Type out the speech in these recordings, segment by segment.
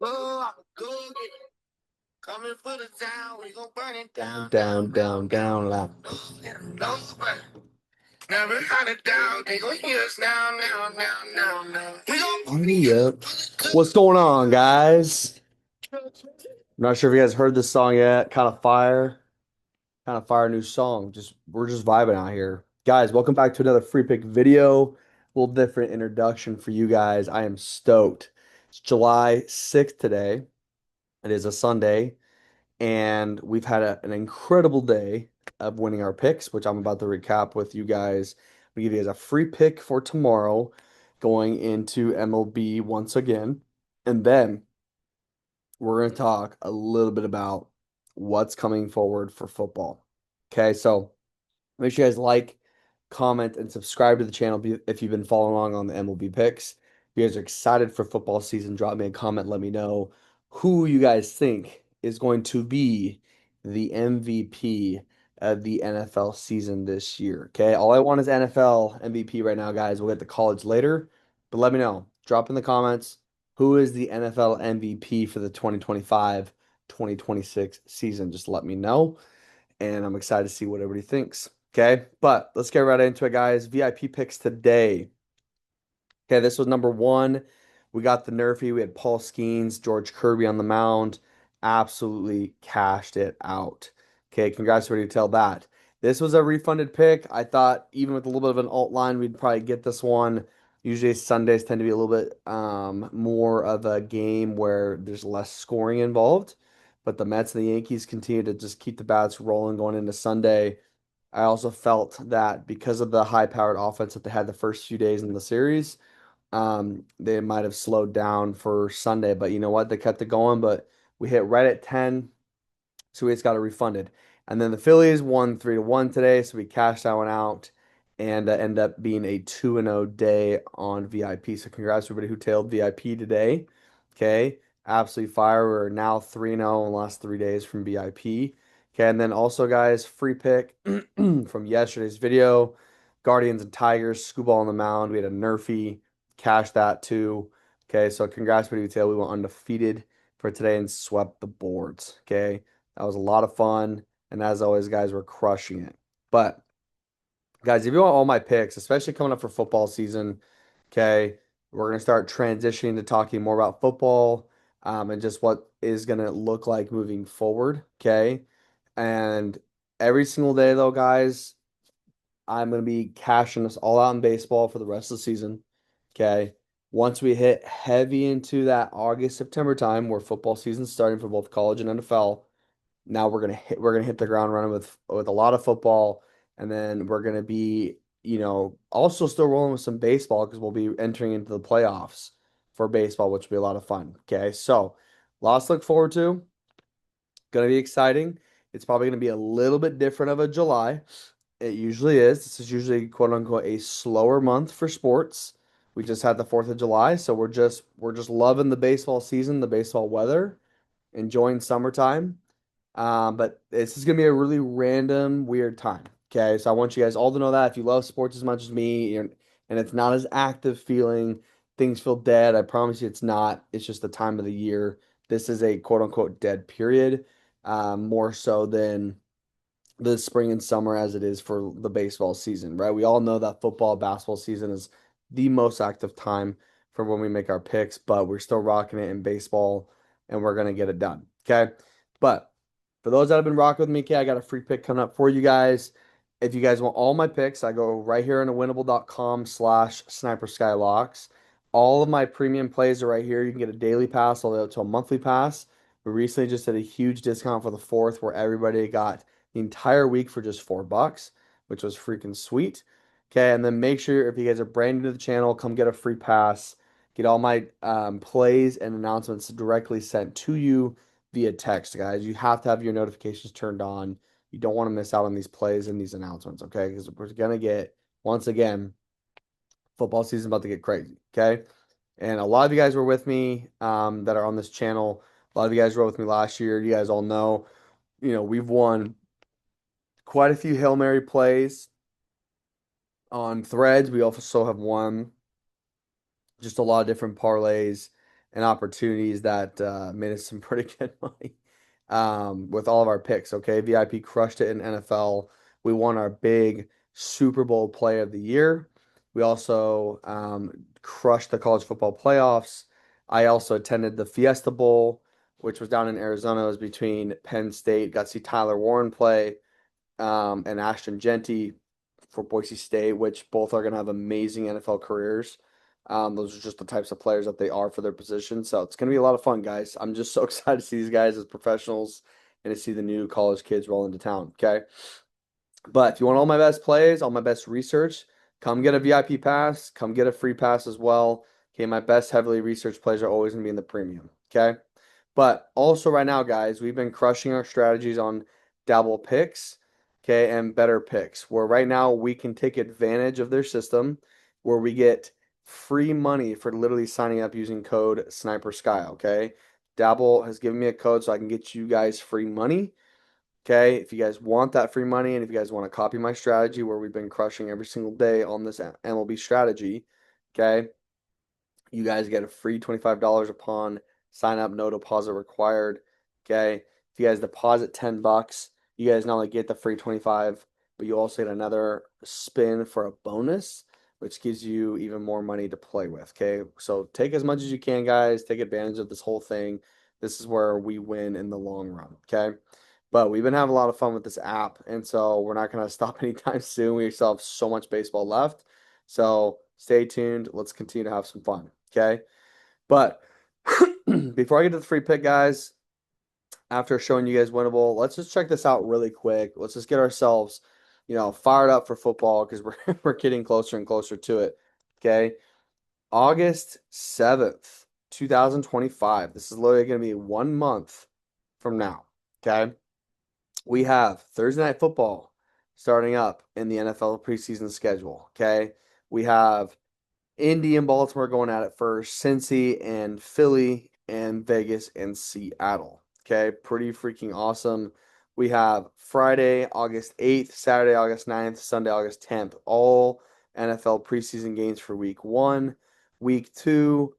Oh, I'm a good coming for the town. We gon' burn it down, down, down, down, loud. No sweat. Never had it down. They gon' hear us now, now, now, now, now. We gon' burn it up. What's going on, guys? I'm not sure if you guys heard this song yet. Kind of fire new song. We're just vibing out here. Guys, welcome back to another free pick video. A little different introduction for you guys. I am stoked. It's July 6th today. It is a Sunday, and we've had an incredible day of winning our picks, which I'm about to recap with you guys. We give you guys a free pick for tomorrow going into MLB once again. And then we're going to talk a little bit about what's coming forward for football. Okay, so make sure you guys like, comment, and subscribe to the channel if you've been following along on the MLB picks. If you guys are excited for football season, drop me a comment. Let me know who you guys think is going to be the MVP of the NFL season this year. Okay, all I want is NFL MVP right now, guys. We'll get to college later, but let me know. Drop in the comments who is the NFL MVP for the 2025-2026 season. Just let me know, and I'm excited to see what everybody thinks. Okay, but let's get right into it, guys. VIP picks today. Okay, this was number one. We got the Nerfy. We had Paul Skeens, George Kirby on the mound. Absolutely cashed it out. Okay, congrats to everybody who tell that. This was a refunded pick. I thought even with a little bit of an alt line, we'd probably get this one. Usually Sundays tend to be a little bit more of a game where there's less scoring involved. But the Mets and the Yankees continue to just keep the bats rolling going into Sunday. I also felt that because of the high-powered offense that they had the first few days in the series, they might have slowed down for Sunday. But you know what? They kept it going, but we hit right at 10, so we just got it refunded. And then the Phillies won 3-1 today, so we cashed that one out and end up being a 2-0 day on VIP. So congrats to everybody who tailed VIP today. Okay, absolutely fire. We're now 3-0 in the last 3 days from VIP. Okay, and then also, guys, free pick from yesterday's video. Guardians and Tigers, Scooball on the mound. We had a Nerfy, cash that too. Okay, so congrats to everybody who tailed. We went undefeated for today and swept the boards. Okay, that was a lot of fun. And as always, guys, we're crushing it. But guys, if you want all my picks, especially coming up for football season, okay, we're going to start transitioning to talking more about football and just what is going to look like moving forward. Okay. And every single day, though, guys, I'm going to be cashing us all out in baseball for the rest of the season. Okay. Once we hit heavy into that August, September time where football season's starting for both college and NFL, now we're gonna hit the ground running with a lot of football, and then we're gonna be, also still rolling with some baseball because we'll be entering into the playoffs for baseball, which will be a lot of fun. Okay, so lots to look forward to. Gonna be exciting. It's probably gonna be a little bit different of a July. It usually is. This is usually quote unquote a slower month for sports. We just had the 4th of July, so we're just loving the baseball season, the baseball weather, enjoying summertime. But this is gonna be a really random, weird time. Okay, so I want you guys all to know that if you love sports as much as me, and it's not as active feeling, things feel dead. I promise you, it's not. It's just the time of the year. This is a quote unquote dead period, more so than the spring and summer as it is for the baseball season, right? We all know that football, basketball season is the most active time for when we make our picks, but we're still rocking it in baseball, and we're gonna get it done. Okay, but for those that have been rocking with me, okay, I got a free pick coming up for you guys. If you guys want all my picks, I go right here on winnable.com/sniperskylocks. All of my premium plays are right here. You can get a daily pass all the way up to a monthly pass. We recently just did a huge discount for the 4th where everybody got the entire week for just $4, which was freaking sweet. Okay, and then make sure if you guys are brand new to the channel, come get a free pass. Get all my plays and announcements directly sent to you via text, guys. You have to have your notifications turned on. You don't want to miss out on these plays and these announcements, okay? Because we're gonna get, once again, football season about to get crazy, okay? And a lot of you guys were with me that are on this channel. A lot of you guys were with me last year. You guys all know, we've won quite a few Hail Mary plays on threads. We also have won just a lot of different parlays and opportunities that made us some pretty good money with all of our picks. Okay, VIP crushed it in NFL. We won our big Super Bowl play of the year. We also crushed the college football playoffs. I also attended the Fiesta Bowl, which was down in Arizona. It was between Penn State. Got to see Tyler Warren play and Ashton Genty for Boise State, which both are going to have amazing NFL careers. Those are just the types of players that they are for their position. So it's going to be a lot of fun, guys. I'm just so excited to see these guys as professionals and to see the new college kids roll into town. Okay. But if you want all my best plays, all my best research, come get a VIP pass, come get a free pass as well. Okay. My best heavily researched plays are always going to be in the premium. Okay. But also right now, guys, we've been crushing our strategies on Dabble picks, okay, and Betr picks, where right now we can take advantage of their system where we get free money for literally signing up using code snipersky, okay? Dabble has given me a code so I can get you guys free money. Okay, if you guys want that free money and if you guys want to copy my strategy where we've been crushing every single day on this MLB strategy, okay, you guys get a free $25 upon sign up, no deposit required. Okay. If you guys deposit $10, you guys not only get the free 25, but you also get another spin for a bonus, which gives you even more money to play with. Okay. So take as much as you can, guys. Take advantage of this whole thing. This is where we win in the long run. Okay. But we've been having a lot of fun with this app, and so we're not going to stop anytime soon. We still have so much baseball left. So stay tuned. Let's continue to have some fun. Okay. But before I get to the free pick, guys, after showing you guys winnable, let's just check this out really quick. Let's just get ourselves, fired up for football because we're getting closer and closer to it. Okay. August 7th, 2025. This is literally going to be 1 month from now. Okay. We have Thursday night football starting up in the NFL preseason schedule. Okay. We have Indy and Baltimore going at it first, Cincy and Philly and Vegas and Seattle. Okay, pretty freaking awesome. We have Friday, August 8th, Saturday, August 9th, Sunday, August 10th, all NFL preseason games for week 1. Week 2,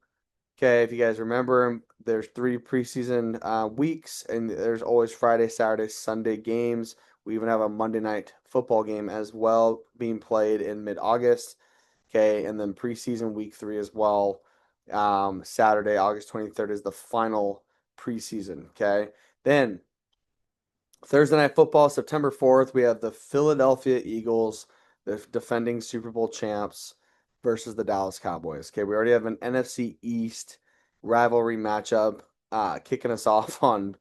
okay, if you guys remember, there's 3 preseason weeks, and there's always Friday, Saturday, Sunday games. We even have a Monday night football game as well being played in mid-August. Okay, and then preseason week 3 as well. Saturday, August 23rd is the final preseason. Okay, then Thursday night football, September 4th, we have the Philadelphia Eagles, the defending Super Bowl champs, versus the Dallas Cowboys. Okay, we already have an NFC East rivalry matchup kicking us off on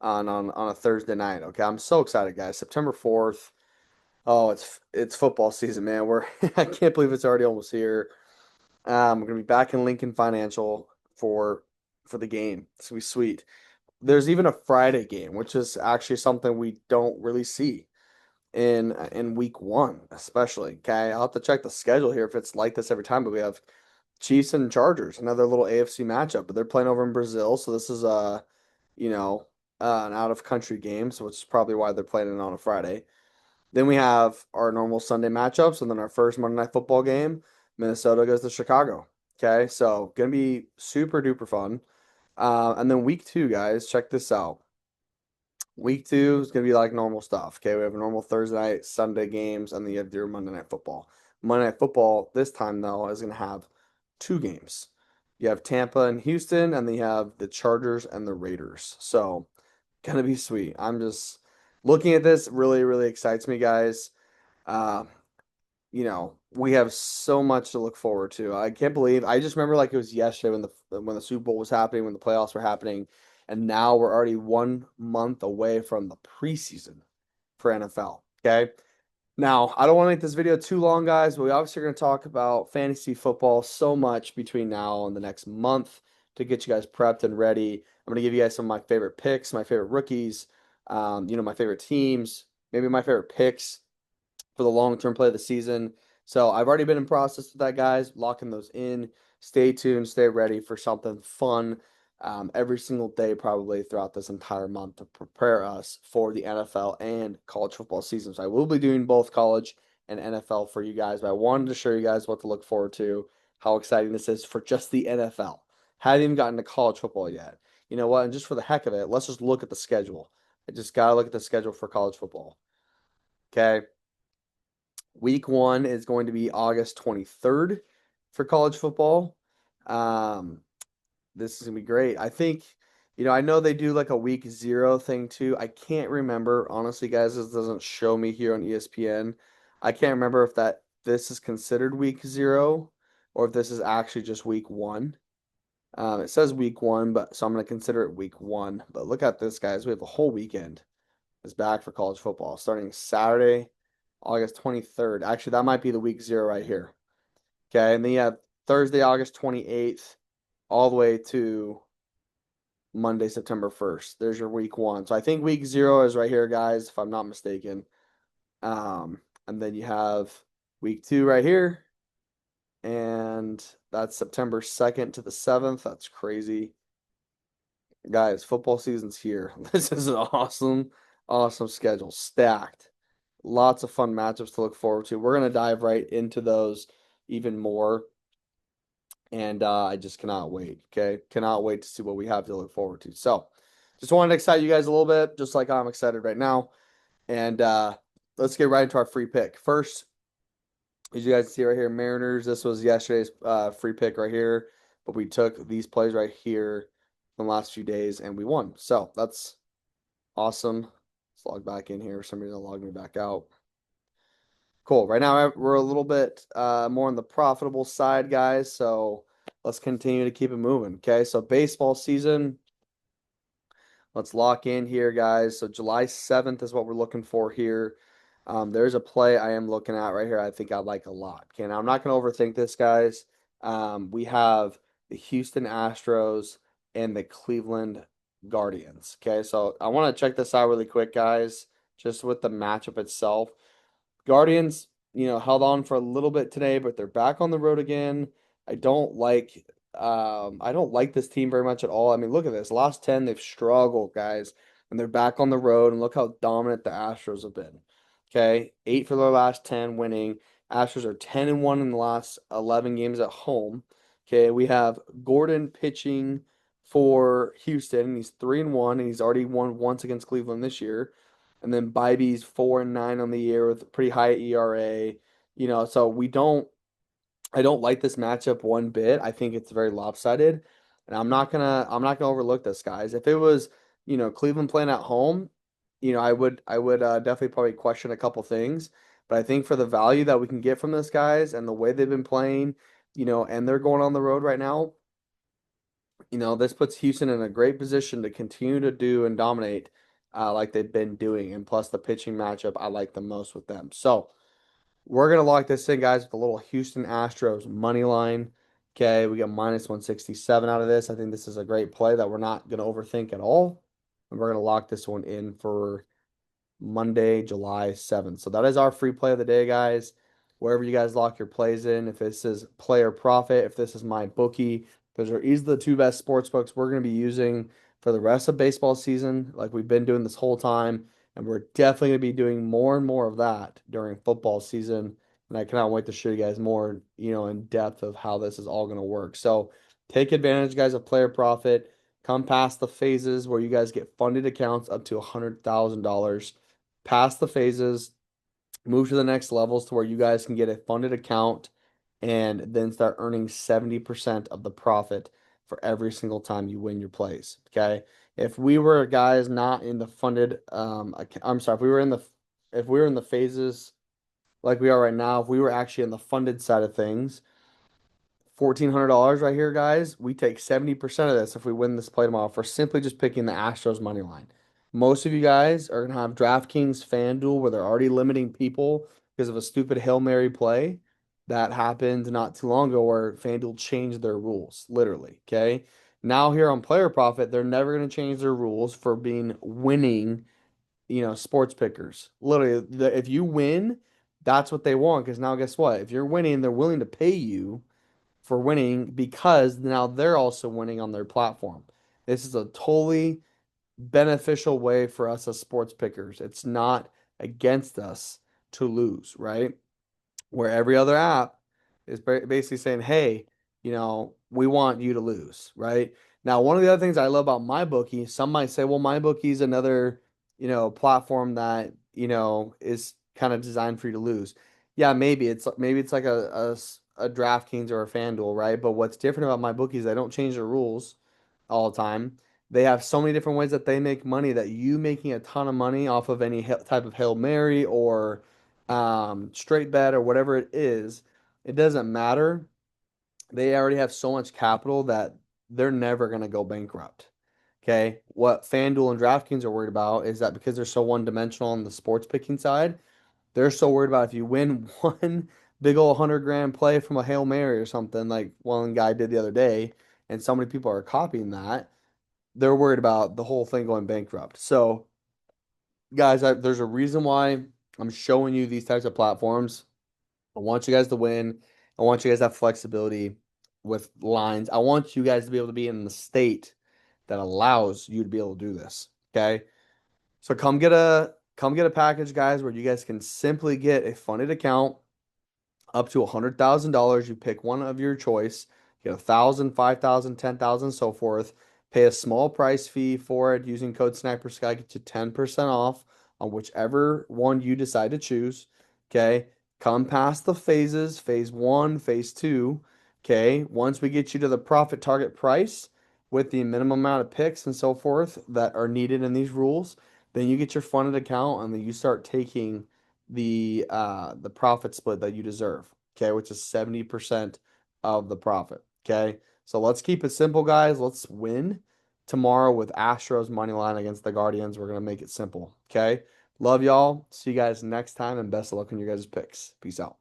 a Thursday night. Okay, I'm so excited, guys. September 4th. Oh, it's football season, man. We're I can't believe it's already almost here. We're gonna be back in Lincoln Financial for the game. It's gonna be sweet. There's even a Friday game, which is actually something we don't really see in week 1, especially. Okay, I'll have to check the schedule here if it's like this every time, but we have Chiefs and Chargers, another little AFC matchup, but they're playing over in Brazil, so this is an out of country game, so which is probably why they're playing it on a Friday. Then we have our normal Sunday matchups, and then our first Monday Night Football game, Minnesota goes to Chicago. Okay, so gonna be super duper fun. And then week 2, guys, check this out. Week 2 is gonna be like normal stuff. Okay, we have a normal Thursday night, Sunday games, and then you have your Monday Night Football. Monday Night Football this time though is gonna have 2 games. You have Tampa and Houston, and then you have the Chargers and the Raiders. So gonna be sweet. I'm just looking at this, really, really excites me, guys. Uh, we have so much to look forward to. I can't believe I just remember like it was yesterday when the Super Bowl was happening, when the playoffs were happening, and now we're already 1 month away from the preseason for NFL. Okay. Now, I don't want to make this video too long, guys, but we obviously are going to talk about fantasy football so much between now and the next month to get you guys prepped and ready. I'm going to give you guys some of my favorite picks, my favorite rookies, my favorite teams, maybe my favorite picks for the long-term play of the season. So I've already been in process with that, guys, locking those in. Stay tuned, stay ready for something fun every single day, probably throughout this entire month to prepare us for the NFL and college football season. So I will be doing both college and NFL for you guys, but I wanted to show you guys what to look forward to, how exciting this is for just the NFL. Haven't even gotten to college football yet. You know what? And just for the heck of it, let's just look at the schedule. I just gotta look at the schedule for college football. Okay. Week 1 is going to be August 23rd for college football. Um, this is gonna be great. I think, I know they do like a week 0 thing too. I can't remember, honestly, guys. This doesn't show me here on ESPN. I can't remember if this is considered week 0 or if this is actually just week 1. It says week 1, but so I'm gonna consider it week 1. But look at this, guys. We have a whole weekend is back for college football starting Saturday, August 23rd. Actually, that might be the week 0 right here. Okay, and then you have Thursday, August 28th, all the way to Monday, September 1st. There's your week 1. So I think week 0 is right here, guys, if I'm not mistaken. And then you have week 2 right here. And that's September 2nd to the 7th. That's crazy. Guys, football season's here. This is an awesome, awesome schedule. Stacked. Lots of fun matchups to look forward to. We're going to dive right into those even more. And I just cannot wait. Okay. Cannot wait to see what we have to look forward to. So just wanted to excite you guys a little bit, just like I'm excited right now. And let's get right into our free pick. First, as you guys see right here, Mariners. This was yesterday's free pick right here. But we took these plays right here in the last few days and we won. So that's awesome. Let's log back in here. For some reason, log me back out. Cool. Right now, we're a little bit more on the profitable side, guys. So let's continue to keep it moving. Okay. So baseball season. Let's lock in here, guys. So July 7th is what we're looking for here. There's a play I am looking at right here I think I like a lot. Okay. Now, I'm not going to overthink this, guys. We have the Houston Astros and the Cleveland Guardians. Okay. So I want to check this out really quick, guys, just with the matchup itself. Guardians, held on for a little bit today, but they're back on the road again. I don't like this team very much at all. I mean, look at this. Last 10, they've struggled, guys, and they're back on the road, and look how dominant the Astros have been. Okay, 8 for their last 10 winning. Astros are 10-1 in the last 11 games at home. Okay, we have Gordon pitching for Houston. He's 3-1, and he's already won once against Cleveland this year. And then Bybee's 4-9 on the year with a pretty high ERA. So I don't like this matchup one bit. I think it's very lopsided. And I'm not gonna overlook this, guys. If it was, Cleveland playing at home, I would definitely probably question a couple things. But I think for the value that we can get from this, guys, and the way they've been playing, and they're going on the road right now, this puts Houston in a great position to continue to do and dominate like they've been doing. And plus the pitching matchup, I like the most with them. So we're going to lock this in, guys, with a little Houston Astros money line. Okay, we got minus 167 out of this. I think this is a great play that we're not going to overthink at all. And we're going to lock this one in for Monday, July 7th. So that is our free play of the day, guys. Wherever you guys lock your plays in, if this is play or profit, if this is MyBookie, those are easily the two best sports books we're going to be using for the rest of baseball season, like we've been doing this whole time. And we're definitely going to be doing more and more of that during football season. And I cannot wait to show you guys more, in depth of how this is all going to work. So take advantage, guys, of player profit. Come past the phases where you guys get funded accounts up to $100,000. Pass the phases, move to the next levels to where you guys can get a funded account and then start earning 70% of the profit for every single time you win your plays. Okay. If we were guys not in the funded, I'm sorry, if we were in the phases like we are right now, if we were actually in the funded side of things, $1,400 right here, guys. We take 70% of this if we win this play tomorrow for simply just picking the Astros money line. Most of you guys are gonna have DraftKings FanDuel where they're already limiting people because of a stupid Hail Mary play that happened not too long ago where FanDuel changed their rules, literally. Okay. Now here on Player Profit, they're never gonna change their rules for being winning, sports pickers. Literally, if you win, that's what they want. Because now guess what? If you're winning, they're willing to pay you for winning because now they're also winning on their platform. This is a totally beneficial way for us as sports pickers. It's not against us to lose, right? Where every other app is basically saying, hey, we want you to lose, right? Now, one of the other things I love about MyBookie, some might say, well, MyBookie is another, platform that, is kind of designed for you to lose. Yeah, maybe it's like a DraftKings or a FanDuel, right? But what's different about MyBookie is they don't change the rules all the time. They have so many different ways that they make money that you making a ton of money off of any type of Hail Mary or straight bet or whatever it is, it doesn't matter. They already have so much capital that they're never going to go bankrupt. Okay. What FanDuel and DraftKings are worried about is that because they're so one dimensional on the sports picking side, they're so worried about if you win one big old 100 grand play from a Hail Mary or something like one guy did the other day, and so many people are copying that, they're worried about the whole thing going bankrupt. So, guys, there's a reason why I'm showing you these types of platforms. I want you guys to win. I want you guys to have flexibility with lines. I want you guys to be able to be in the state that allows you to be able to do this. Okay. So come get a package, guys, where you guys can simply get a funded account up to $100,000. You pick one of your choice. You get 1,000, 5,000, 10,000, so forth. Pay a small price fee for it using code snipersky. Get you 10% off on whichever one you decide to choose. Okay. Come past the phases, phase one, phase two. Okay. Once we get you to the profit target price with the minimum amount of picks and so forth that are needed in these rules, then you get your funded account and then you start taking the profit split that you deserve, okay, which is 70% of the profit. Okay. So let's keep it simple, guys. Let's win tomorrow with Astros money line against the Guardians. We're gonna make it simple. Okay. Love y'all. See you guys next time and best of luck on your guys' picks. Peace out.